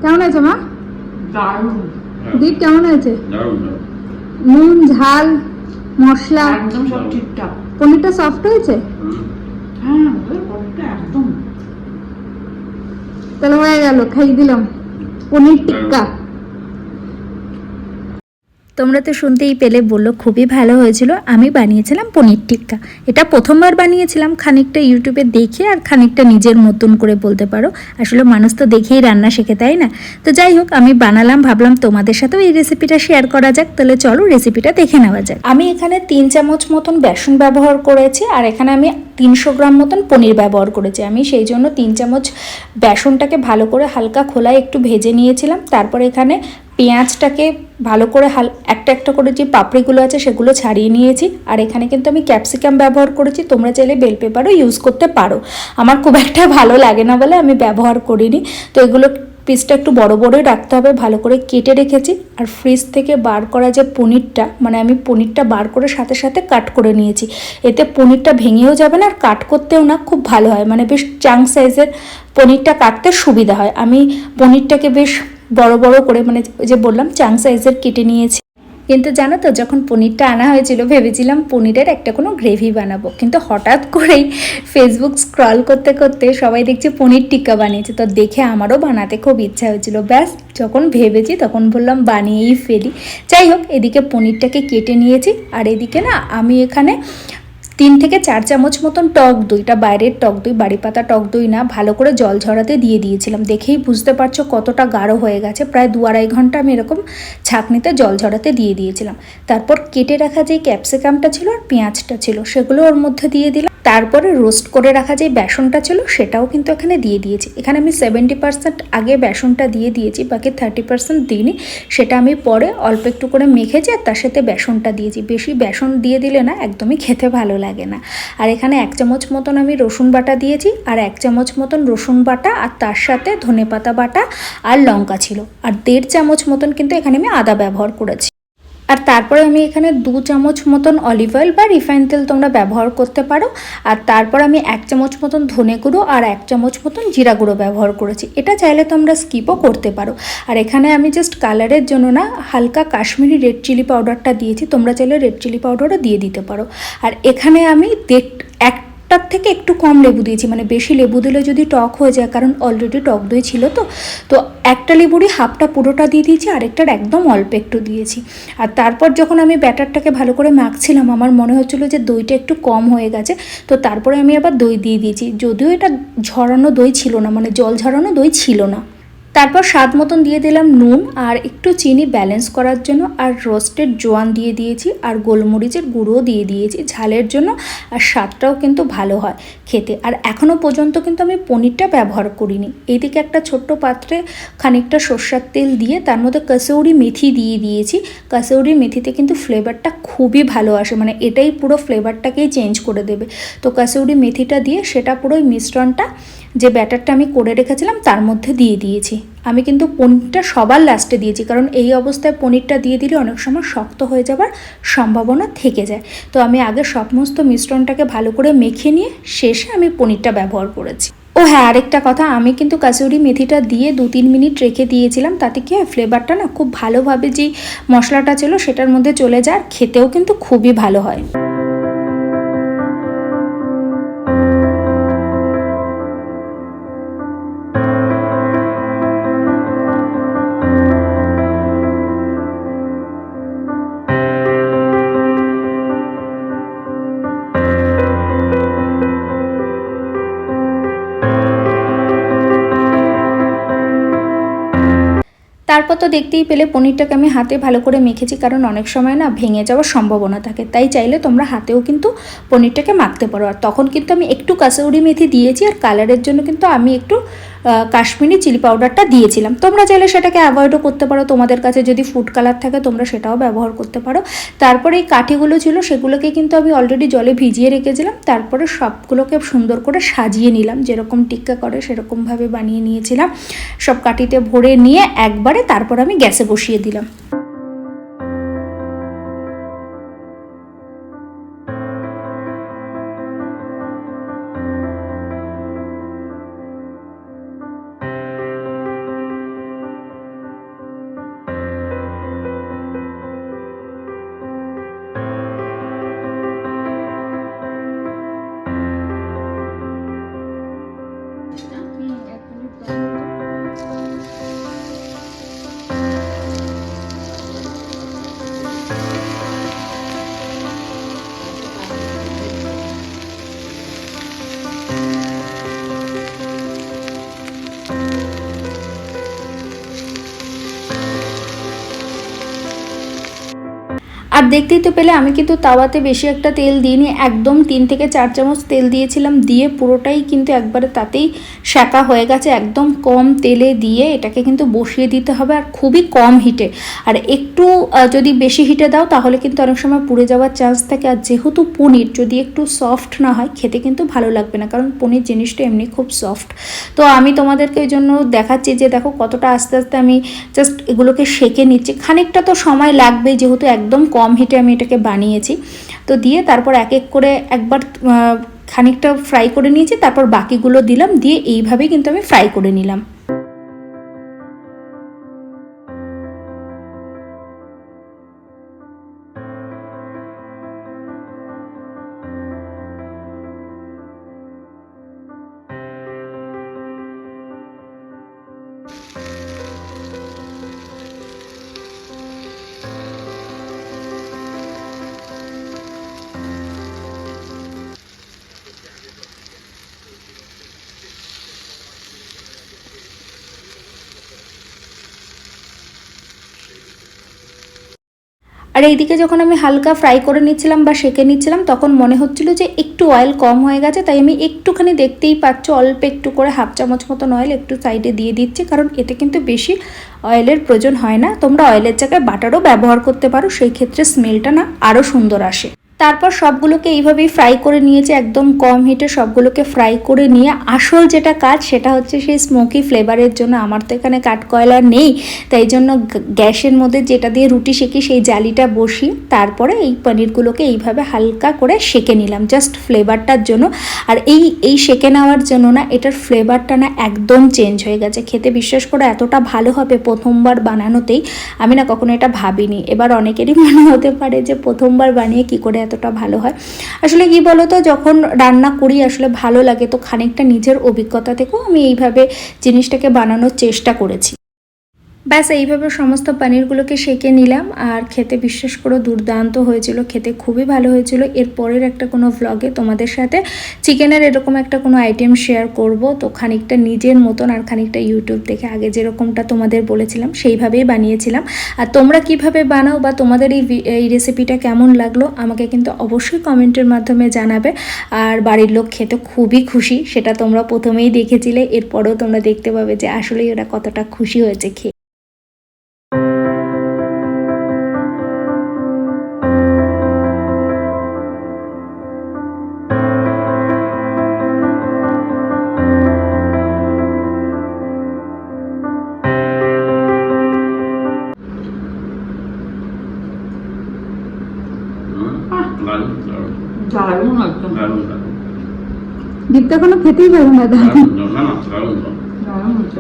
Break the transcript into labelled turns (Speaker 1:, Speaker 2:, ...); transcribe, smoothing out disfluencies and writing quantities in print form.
Speaker 1: কেমন আছে মা?
Speaker 2: দারুণ।
Speaker 1: দীপ কেমন আছে?
Speaker 3: দারুণ।
Speaker 1: নুন, ঝাল, মশলা
Speaker 2: একদম সব ঠিকঠাক।
Speaker 1: পনিরটা সফট হয়েছে?
Speaker 2: হ্যাঁ, পনিরটা একদম।
Speaker 1: তাহলে হয়ে গেল, খাইয়ে দিলাম পনির টিক্কা। তোমরা তো শুনতেই পেলে, বললো খুবই ভালো হয়েছিল। আমি বানিয়েছিলাম পনির টিক্কা। এটা প্রথমবার বানিয়েছিলাম, খানিকটা ইউটিউবে দেখে আর খানিকটা নিজের মতন করে বলতে পারো। আসলে মানুষ তো দেখেই রান্না শেখে, তাই না? তো যাই হোক, আমি বানালাম, ভাবলাম তোমাদের সাথেও এই রেসিপিটা শেয়ার করা যাক। তাহলে চলো রেসিপিটা দেখে নেওয়া যাক। আমি এখানে 3 চামচ মতন বেসন ব্যবহার করেছি, আর এখানে আমি 300 গ্রাম মতন পনির ব্যবহার করেছি। আমি সেই জন্য 3 চামচ বেসনটাকে ভালো করে হালকা খোলায় একটু ভেজে নিয়েছিলাম। তারপর এখানে পেঁয়াজটাকে ভালো করে একটা একটা করে যে পাপড়িগুলো আছে সেগুলো ছাড়িয়ে নিয়েছি। আর এখানে কিন্তু আমি ক্যাপসিকাম ব্যবহার করেছি, তোমরা চাইলে বেল পেপারও ইউজ করতে পারো। আমার খুব একটা ভালো লাগে না বলে আমি ব্যবহার করিনি। তো এগুলো পিসটা একটু বড় বড়ই রাখতে হবে, ভালো করে কেটে রেখেছি। আর ফ্রিজ থেকে বার করা যে পনিরটা, মানে আমি পনিরটা বার করে সাথে সাথে কাট করে নিয়েছি। এতে পনিরটা ভেঙেও যাবে না, আর কাট করতেও না খুব ভালো হয়, মানে বেশ চাং সাইজের পনিরটা কাটতে সুবিধা হয়। আমি পনিরটাকে বেশ বড় বড় করে, মানে যে বললাম চাং সাইজের কেটে নিয়েছি। কিন্তু জানো তো, যখন পনিরটা আনা হয়েছিল ভেবেছিলাম পনিরের একটা কোনো গ্রেভি বানাবো, কিন্তু হঠাৎ করেই ফেসবুক স্ক্রল করতে করতে সবাই দেখছি পনির টিক্কা বানিয়েছে। তো দেখে আমারও বানাতে খুব ইচ্ছা হয়েছিল। ব্যাস, যখন ভেবেছি তখন বললাম বানিয়েই ফেলি। যাই হোক, এদিকে পনিরটাকে কেটে নিয়েছি। আর এদিকে না, আমি এখানে 3 থেকে 4 চামচ মতন টক দইটা, বাইরের টক দই, বাড়ি পাতা টক দই না, ভালো করে জল ঝরাতে দিয়ে দিয়েছিলাম। দেখেই বুঝতে পারছো কতটা গাঢ় হয়ে গেছে। প্রায় 2-2.5 ঘন্টা আমি এরকম ছাঁকনিতে জল ঝরাতে দিয়ে দিয়েছিলাম। তারপর কেটে রাখা যে ক্যাপসিকামটা ছিল আর পেঁয়াজটা ছিল সেগুলো ওর মধ্যে দিয়ে দিলাম। তারপরে রোস্ট করে রাখা যে বেসনটা ছিল সেটাও কিন্তু এখানে দিয়ে দিয়েছি। এখানে আমি 70% আগে বেসনটা দিয়ে দিয়েছি, বাকি 30% দিইনি। সেটা আমি পরে অল্প একটু করে মেখেছি আর তার সাথে বেসনটা দিয়েছি। বেশি বেসন দিয়ে দিলে না একদমই খেতে ভালো লাগে না। আর এখানে 1 চামচ মতন আমি রসুন বাটা দিয়েছি, আর 1 চামচ মতন রসুন বাটা, আর তার সাথে ধনেপাতা বাটা আর লঙ্কা ছিল। আর 1.5 চামচ মতন কিন্তু এখানে আমি আদা ব্যবহার করেছি। আর তারপরে আমি এখানে 2 চামচ মতন অলিভ অয়েল বা রিফাইন তেল তোমরা ব্যবহার করতে পারো। আর তারপর আমি 1 চামচ মতন ধনে গুঁড়ো আর 1 চামচ মতন জিরা গুঁড়ো ব্যবহার করেছি। এটা চাইলে তোমরা স্কিপও করতে পারো। আর এখানে আমি জাস্ট কালারের জন্য না হালকা কাশ্মীরি রেড চিলি পাউডারটা দিয়েছি, তোমরা চাইলে রেড চিলি পাউডারও দিয়ে দিতে পারো। আর এখানে আমি একটার থেকে একটু কম লেবু দিয়েছি, মানে বেশি লেবু দিলে যদি টক হয়ে যায়, কারণ অলরেডি টক দই ছিল। তো একটা লেবুরই হাফটা পুরোটা দিয়ে দিয়েছি, আরেকটার একদম অল্প একটু দিয়েছি। আর তারপর যখন আমি ব্যাটারটাকে ভালো করে মাখছিলাম, আমার মনে হচ্ছিলো যে দইটা একটু কম হয়ে গেছে। তো তারপরে আমি আবার দই দিয়ে দিয়েছি, যদিও এটা ঝরানো দই ছিল না, মানে জল ঝরানো দই ছিল না। তারপর স্বাদ মতন দিয়ে দিলাম নুন আর একটু চিনি ব্যালেন্স করার জন্য। আর রোস্টেড জোয়ান দিয়ে দিয়েছি, আর গোলমরিচের গুঁড়ো দিয়ে দিয়েছি ঝালের জন্য। আর স্বাদটাও কিন্তু ভালো হয় খেতে। আর এখনও পর্যন্ত কিন্তু আমি পনিরটা ব্যবহার করিনি। এইদিকে একটা ছোট্ট পাত্রে খানিকটা সর্ষের তেল দিয়ে তার মধ্যে কসৌরি মেথি দিয়ে দিয়েছি। কসৌরি মেথিতে কিন্তু ফ্লেভারটা খুবই ভালো আসে, মানে এটাই পুরো ফ্লেভারটাকেই চেঞ্জ করে দেবে। তো কসৌরি মেথিটা দিয়ে সেটা পুরোই মিশ্রণটা, যে ব্যাটারটা আমি করে রেখেছিলাম তার মধ্যে দিয়ে দিয়েছি। আমি কিন্তু পনিরটা সবার লাস্টে দিয়েছি, কারণ এই অবস্থায় পনিরটা দিয়ে দিলে অনেক সময় শক্ত হয়ে যাবার সম্ভাবনা থেকে যায়। তো আমি আগে সমস্ত মিশ্রণটাকে ভালো করে মেখে নিয়ে শেষে আমি পনিরটা ব্যবহার করেছি। ও হ্যাঁ, আরেকটা কথা, আমি কিন্তু কাসুরি মেথিটা দিয়ে 2-3 মিনিট রেখে দিয়েছিলাম। তাতে কি হয়, ফ্লেভারটা না খুব ভালোভাবে যেই মশলাটা ছিল সেটার মধ্যে চলে যায়, আর খেতেও কিন্তু খুবই ভালো হয়। তারপর তো দেখতেই পেলে পনিরটাকে আমি হাতে ভালো করে মেখেছি, কারণ অনেক সময় না ভেঙে যাওয়ার সম্ভাবনা থাকে। তাই চাইলে তোমরা হাতেও কিন্তু পনিরটাকে মাখতে পারো। আর তখন কিন্তু আমি একটু কাসৌরি মেথি দিয়েছি, আর কালারের জন্য কিন্তু আমি একটু কাশ্মীরি চিলি পাউডারটা দিয়েছিলাম। তোমরা চাইলে সেটাকে অ্যাভয়েডও করতে পারো, তোমাদের কাছে যদি ফুড কালার থাকে তোমরা সেটাও ব্যবহার করতে পারো। তারপরে এই কাঠিগুলো ছিল সেগুলোকে কিন্তু আমি অলরেডি জলে ভিজিয়ে রেখেছিলাম। তারপরে সবগুলোকে সুন্দর করে সাজিয়ে নিলাম, যেরকম টিক্কা করে সেরকমভাবে বানিয়ে নিয়েছিলাম। সব কাঠিতে ভরে নিয়ে একবারে তারপর আমি গ্যাসে বসিয়ে দিলাম। দেখতেই তো পেলে আমি কিন্তু তাওয়াতে বেশি একটা তেল দিইনি, একদম 3 থেকে 4 চামচ তেল দিয়েছিলাম, দিয়ে পুরোটাই কিন্তু একবারে তাতেই সেঁকা হয়ে গেছে। একদম কম তেলে দিয়ে এটাকে কিন্তু বসিয়ে দিতে হবে, আর খুবই কম হিটে। আর একটু যদি বেশি হিটে দাও তাহলে কিন্তু অনেক সময় পুড়ে যাওয়ার চান্স থাকে। আর যেহেতু পনির যদি একটু সফট না হয় খেতে কিন্তু ভালো লাগবে না, কারণ পনির জিনিসটা এমনি খুব সফট। তো আমি তোমাদেরকে ওই জন্য দেখাচ্ছি যে দেখো কতটা আস্তে আস্তে আমি জাস্ট এগুলোকে সেঁকে নিচ্ছি। খানিকটা তো সময় লাগবে যেহেতু একদম কম হিটে আমি এটাকে বানিয়েছি। তো দিয়ে তারপর এক এক করে একবার খানিকটা ফ্রাই করে নিয়েছি, তারপর বাকিগুলো দিলাম, দিয়ে এইভাবেই কিন্তু আমি ফ্রাই করে নিলাম। আর এইদিকে যখন আমি হালকা ফ্রাই করে নিচ্ছিলাম বা সেঁকে নিচ্ছিলাম তখন মনে হচ্ছিল যে একটু অয়েল কম হয়ে গেছে, তাই আমি একটুখানি, দেখতেই পাচ্ছ অল্প একটু করে 1/2 চামচ মতন অয়েল একটু সাইডে দিয়ে দিচ্ছি, কারণ এতে কিন্তু বেশি অয়েলের প্রয়োজন হয় না। তোমরা অয়েলের জায়গায় বাটারও ব্যবহার করতে পারো, সেই ক্ষেত্রে স্মেলটা না আরও সুন্দর আসে। তারপর সবগুলোকে এইভাবেই ফ্রাই করে নিয়েছি, একদম কম হিটে সবগুলোকে ফ্রাই করে নিয়ে আসল যেটা কাজ সেটা হচ্ছে সেই স্মোকি ফ্লেভারের জন্য। আমার তো এখানে কাঠকয়লা নেই, তাই জন্য গ্যাসের মধ্যে যেটা দিয়ে রুটি সেঁকি সেই জালিটা বসিয়ে তারপরে এই পনিরগুলোকে এইভাবে হালকা করে সেঁকে নিলাম জাস্ট ফ্লেভারটার জন্য। আর এই সেঁকে নেওয়ার জন্য না এটার ফ্লেভারটা না একদম চেঞ্জ হয়ে গেছে। খেতে বিশ্বাস করে এতটা ভালো হবে প্রথমবার বানানোতেই আমি না কখনো এটা ভাবিনি। এবার অনেকেরই মনে হতে পারে যে প্রথমবার বানিয়ে কি করে এতটা ভালো হয়। আসলে কি বলতো, যখন রান্না করি আসলে ভালো লাগে, তো খানিকটা নিজের অভিজ্ঞতা থেকেও আমি এইভাবে জিনিসটাকে বানানোর চেষ্টা করেছি। ব্যাস এইভাবে সমস্ত পনিরগুলোকে সেঁকে নিলাম, আর খেতে বিশ্বাস করো দুর্দান্ত হয়েছিল, খেতে খুবই ভালো হয়েছিল। এর পরের একটা কোনো ভ্লগে তোমাদের সাথে চিকেনের এরকম একটা কোনো আইটেম শেয়ার করব। তো খানিকটা নিজের মতন আর খানিকটা ইউটিউব দেখে আগে যেরকমটা তোমাদের বলেছিলাম সেইভাবেই বানিয়েছিলাম। আর তোমরা কিভাবে বানাও বা তোমাদের এই রেসিপিটা কেমন লাগলো আমাকে কিন্তু অবশ্যই কমেন্টের মাধ্যমে জানাবে। আর বাড়ির লোক খেতে খুবই খুশি, সেটা তোমরা প্রথমেই দেখেছিলে, এরপরেও তোমরা দেখতে পাবে যে আসলেই ওরা কতটা খুশি হয়েছে খেয়ে।
Speaker 3: দারুণ দারুণ
Speaker 2: দারুণ একদম।
Speaker 3: দারুণ দারুণ
Speaker 1: দীপ্তা কোনো খেতেই পারে না।
Speaker 3: দারুণ না না দারুণ
Speaker 2: দারুণ হচ্ছে।